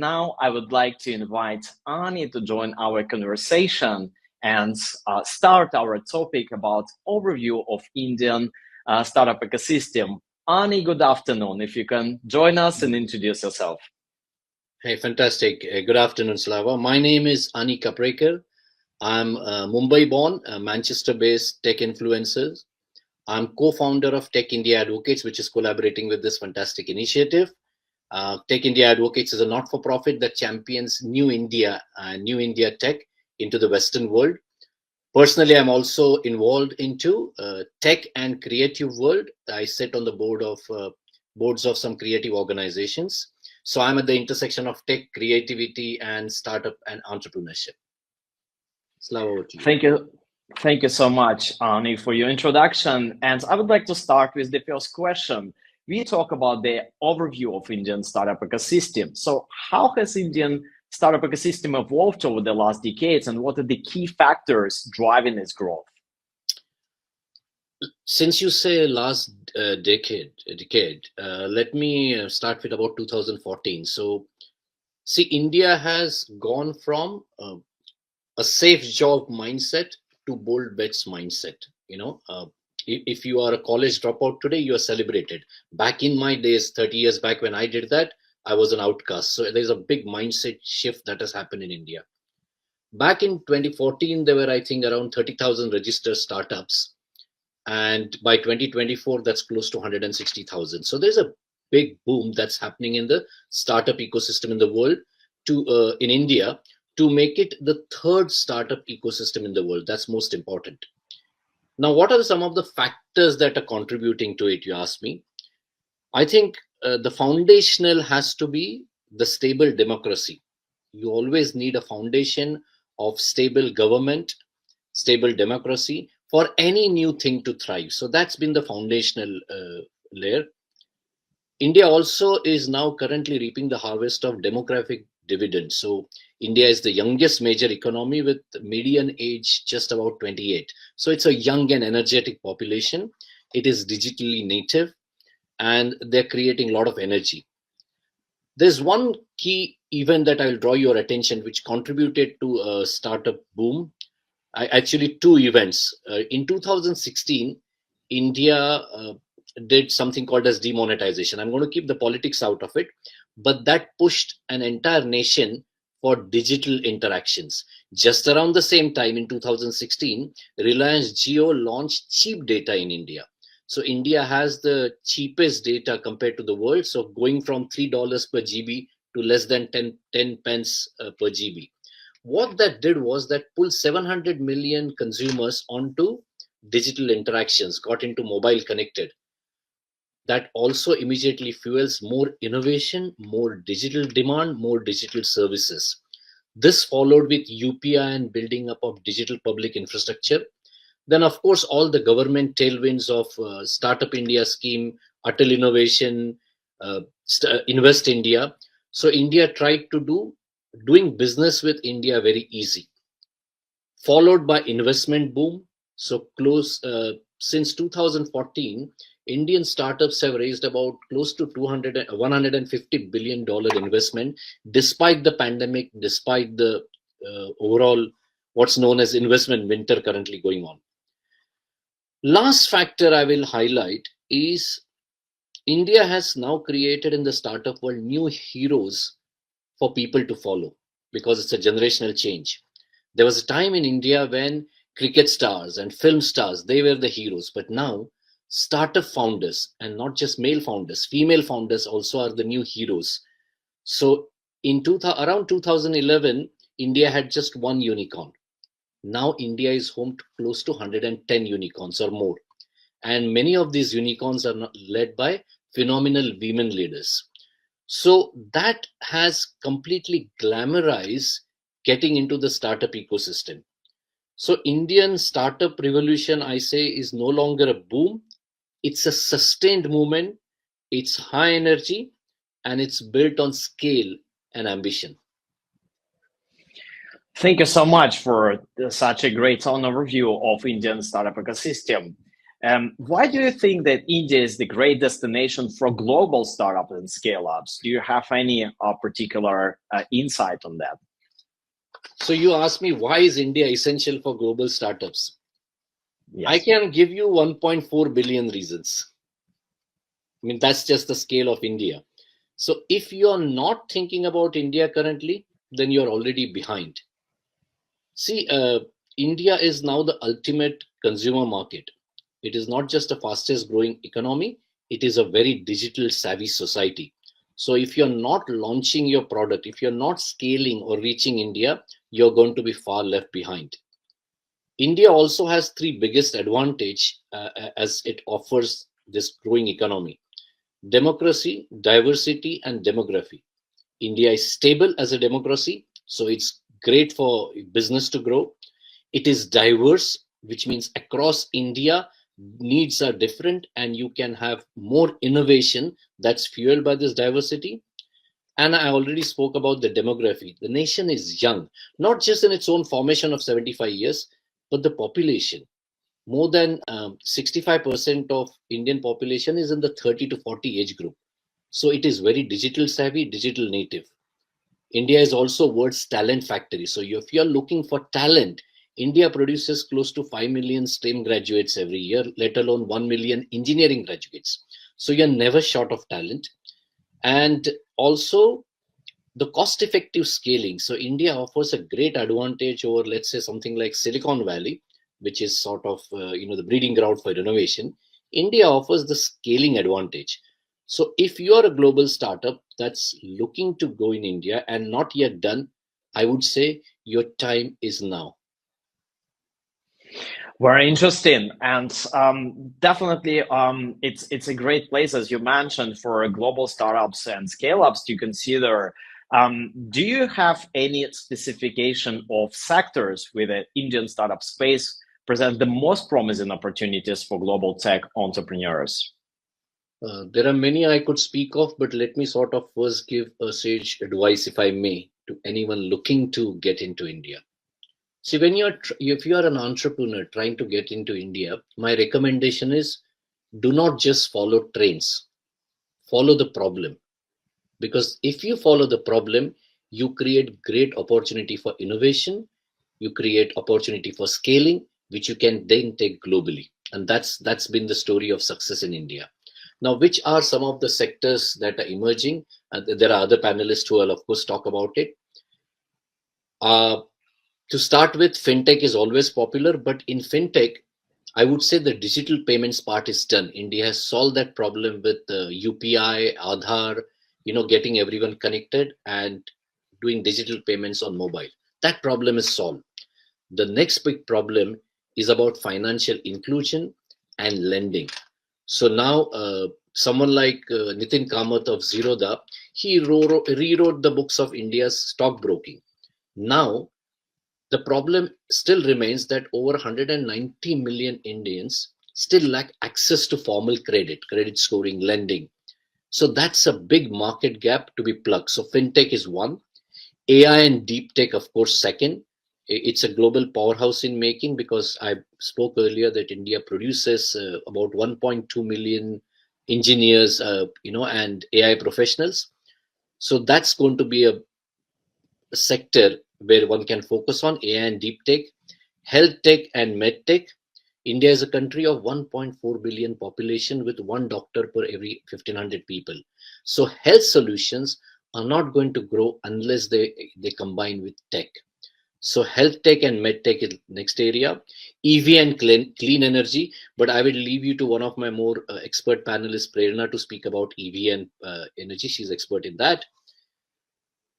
now I would like to invite Ani to join our conversation and start our topic about overview of Indian startup ecosystem. Ani, good afternoon. If you can join us and introduce yourself. Hey, fantastic. Good afternoon, Slava. My name is Ani Kaprekar. I'm Mumbai-born, Manchester-based tech influencer. I'm co-founder of Tech India Advocates, which is collaborating with this fantastic initiative. Tech India Advocates is a not-for-profit that champions New India tech into the Western world. Personally, I'm also involved into tech and creative world. I sit on the boards of some creative organizations. So I'm at the intersection of tech, creativity, and startup and entrepreneurship. Slava, over to you. Thank you. Thank you so much, Ani, for your introduction. And I would like to start with the first question. We talk about the overview of Indian startup ecosystem. So how has Indian startup ecosystem evolved over the last decades, and what are the key factors driving its growth? Since you say last decade, let me start with about 2014. So, see, India has gone from a safe job mindset to bold bets mindset. If you are a college dropout today, you are celebrated. Back in my days, 30 years back when I did that, I was an outcast. So there's a big mindset shift that has happened in India. Back in 2014, there were, I think, around 30,000 registered startups. And by 2024, that's close to 160,000. So there's a big boom that's happening in the startup ecosystem in the world, in India, to make it the third startup ecosystem in the world. That's most important. Now, what are some of the factors that are contributing to it, you ask me? I think the foundational has to be the stable democracy. You always need a foundation of stable government, stable democracy for any new thing to thrive. So that's been the foundational layer. India also is now currently reaping the harvest of demographic dividends. So India is the youngest major economy with median age just about 28. So it's a young and energetic population. It is digitally native and they're creating a lot of energy. There's one key event that I'll draw your attention which contributed to a startup boom. Actually, two events. In 2016, India did something called as demonetization. I'm going to keep the politics out of it, but that pushed an entire nation for digital interactions. Just around the same time in 2016, Reliance Jio launched cheap data in India. So India has the cheapest data compared to the world. So going from $3 per GB to less than 10 pence per GB. What that did was that pulled 700 million consumers onto digital interactions, got into mobile connected. That also immediately fuels more innovation, more digital demand, more digital services. This followed with UPI and building up of digital public infrastructure. Then, of course, all the government tailwinds of Startup India scheme, Atal Innovation, Invest India. So India tried to doing business with India very easy. Followed by investment boom. So since 2014, Indian startups have raised about close to $150 billion investment, despite the pandemic, despite the overall what's known as investment winter currently going on. Last factor I will highlight is India has now created in the startup world new heroes for people to follow because it's a generational change. There was a time in India when cricket stars and film stars, they were the heroes, but now startup founders, and not just male founders, female founders also are the new heroes. So around 2011, India had just one unicorn. Now India is home to close to 110 unicorns or more. And many of these unicorns are led by phenomenal women leaders. So that has completely glamorized getting into the startup ecosystem. So Indian startup revolution, I say, is no longer a boom. It's a sustained movement. It's high energy and it's built on scale and ambition. Thank you so much for such a great overview of Indian startup ecosystem. Why do you think that India is the great destination for global startups and scale-ups? Do you have any particular insight on that? So you asked me, why is India essential for global startups? I Yes. can give you 1.4 billion reasons. I mean, that's just the scale of India. So if you're not thinking about India currently, then you're already behind. See, India is now the ultimate consumer market. It is not just the fastest growing economy, it is a very digital savvy society. So if you're not launching your product, if you're not scaling or reaching India, you're going to be far left behind. India also has three biggest advantage as it offers this growing economy: democracy, diversity, and demography. India is stable as a democracy, so it's great for business to grow. It is diverse, which means across India, needs are different, and you can have more innovation that's fueled by this diversity. And I already spoke about the demography. The nation is young, not just in its own formation of 75 years, but the population. More than 65% of Indian population is in the 30 to 40 age group. So it is very digital savvy, digital native. India is also world's talent factory. So if you're looking for talent, India produces close to 5 million STEM graduates every year, let alone 1 million engineering graduates. So you're never short of talent. And also the cost effective scaling. So India offers a great advantage over, let's say, something like Silicon Valley, which is sort of the breeding ground for innovation. India offers the scaling advantage. So if you are a global startup that's looking to go in India and not yet done, I would say your time is now. Very interesting, and definitely, it's a great place, as you mentioned, for global startups and scale-ups to consider. Do you have any specification of sectors with the Indian startup space present the most promising opportunities for global tech entrepreneurs? There are many I could speak of, but let me sort of first give a sage advice, if I may, to anyone looking to get into India. See, when if you are an entrepreneur trying to get into India, my recommendation is do not just follow trends, follow the problem. Because if you follow the problem, you create great opportunity for innovation, you create opportunity for scaling, which you can then take globally. And that's been the story of success in India. Now, which are some of the sectors that are emerging? There are other panelists who will, of course, talk about it. Uh, to start with, fintech is always popular, but in fintech, I would say the digital payments part is done. India has solved that problem with UPI, Aadhaar, getting everyone connected and doing digital payments on mobile. That problem is solved. The next big problem is about financial inclusion and lending. So now, someone like Nitin Kamath of Zerodha, he rewrote the books of India's stockbroking. Now, the problem still remains that over 190 million Indians still lack access to formal credit scoring, lending. So that's a big market gap to be plugged. So fintech is one, AI and deep tech, of course, second. It's a global powerhouse in making, because I spoke earlier that India produces about 1.2 million engineers, and AI professionals. So that's going to be a sector where one can focus on AI and deep tech, health tech and med tech. India is a country of 1.4 billion population with one doctor per every 1500 people. So health solutions are not going to grow unless they combine with tech. So health tech and med tech is next area. EV and clean energy, but I will leave you to one of my more expert panelists, Prerna, to speak about EV and energy. She's expert in that.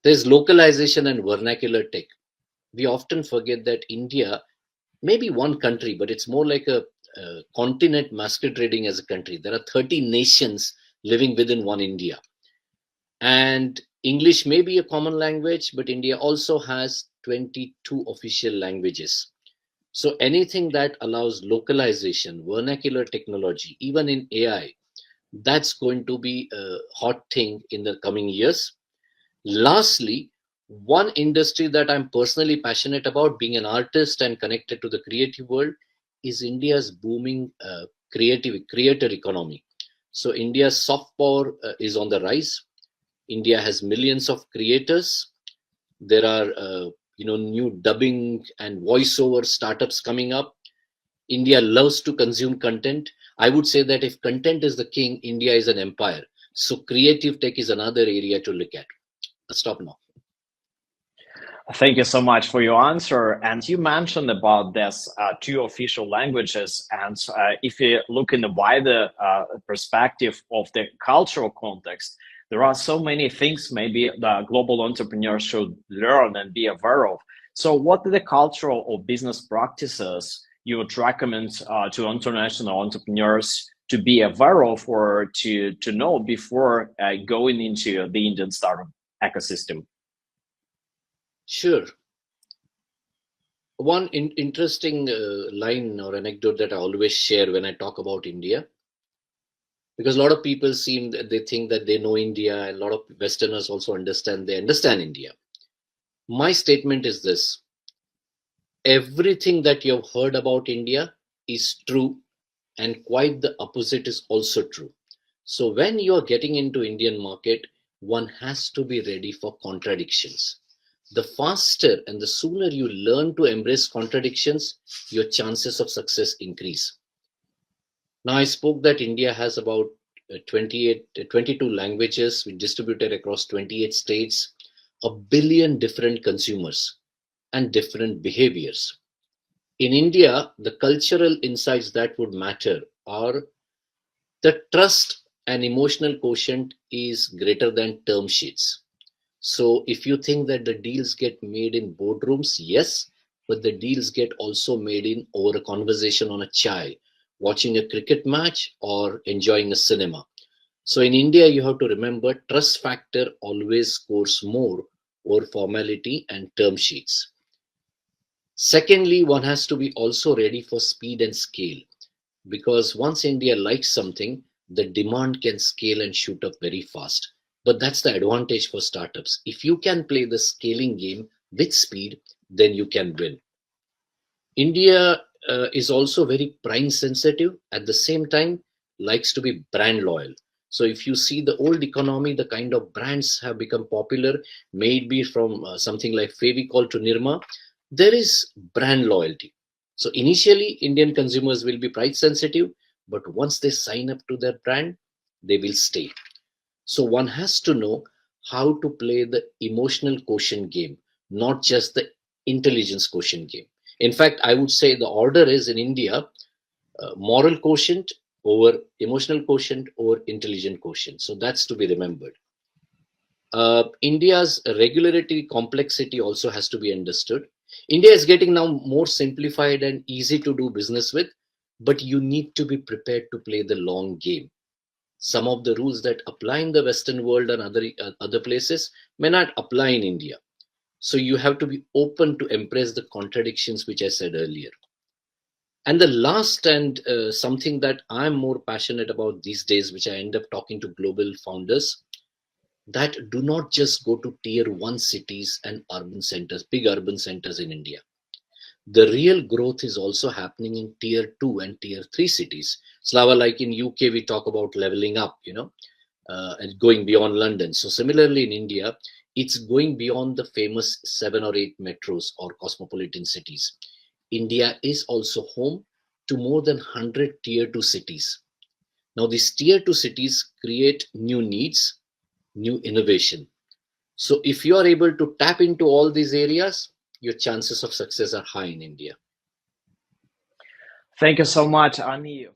There's localization and vernacular tech. We often forget that India may be one country, but it's more like a continent masquerading as a country. There are 30 nations living within one India. And English may be a common language, but India also has 22 official languages. So anything that allows localization, vernacular technology, even in AI, that's going to be a hot thing in the coming years. Lastly, one industry that I'm personally passionate about, being an artist and connected to the creative world, is India's booming creator economy. So India's soft power is on the rise. India has millions of creators. There are new dubbing and voiceover startups coming up. India loves to consume content. I would say that if content is the king, India is an empire. So creative tech is another area to look at. I'll stop now. Thank you so much for your answer. And you mentioned about this two official languages. And if you look in the wider perspective of the cultural context, there are so many things maybe the global entrepreneurs should learn and be aware of. So, what are the cultural or business practices you would recommend to international entrepreneurs to be aware of or to know before going into the Indian startup ecosystem? Sure. One interesting line or anecdote that I always share when I talk about India, because a lot of people they think that they know India, and a lot of Westerners also they understand India. My statement is this: everything that you've heard about India is true, and quite the opposite is also true. So when you're getting into Indian market, one has to be ready for contradictions. The faster and the sooner you learn to embrace contradictions, your chances of success increase. Now, I spoke that India has about 22 languages distributed across 28 states, a billion different consumers, and different behaviors. In India, the cultural insights that would matter are the trust and emotional quotient is greater than term sheets. So if you think that the deals get made in boardrooms, yes, but the deals get also made in over a conversation on a chai, watching a cricket match or enjoying a cinema. So in India, you have to remember trust factor always scores more over formality and term sheets. Secondly, one has to be also ready for speed and scale, because once India likes something, the demand can scale and shoot up very fast. But that's the advantage for startups. If you can play the scaling game with speed, then you can win. India is also very prime sensitive, at the same time likes to be brand loyal. So if you see the old economy, the kind of brands have become popular, may it be from something like Fevicol to Nirma, there is brand loyalty. So initially Indian consumers will be price sensitive, but once they sign up to their brand, they will stay. So one has to know how to play the emotional quotient game, not just the intelligence quotient game. In fact, I would say the order is in India, moral quotient over emotional quotient over intelligent quotient. So that's to be remembered. India's regulatory complexity also has to be understood. India is getting now more simplified and easy to do business with, but you need to be prepared to play the long game. Some of the rules that apply in the Western world and other places may not apply in India. So you have to be open to embrace the contradictions which I said earlier. And the last and something that I'm more passionate about these days, which I end up talking to global founders, that do not just go to tier 1 cities and urban centers, big urban centers in India. The real growth is also happening in tier 2 and tier 3 cities. Slava, like in UK, we talk about leveling up, and going beyond London. So similarly in India, it's going beyond the famous 7 or 8 metros or cosmopolitan cities. India is also home to more than 100 tier 2 cities. Now these tier 2 cities create new needs, new innovation. So if you are able to tap into all these areas, your chances of success are high in India. Thank you so much, Ani,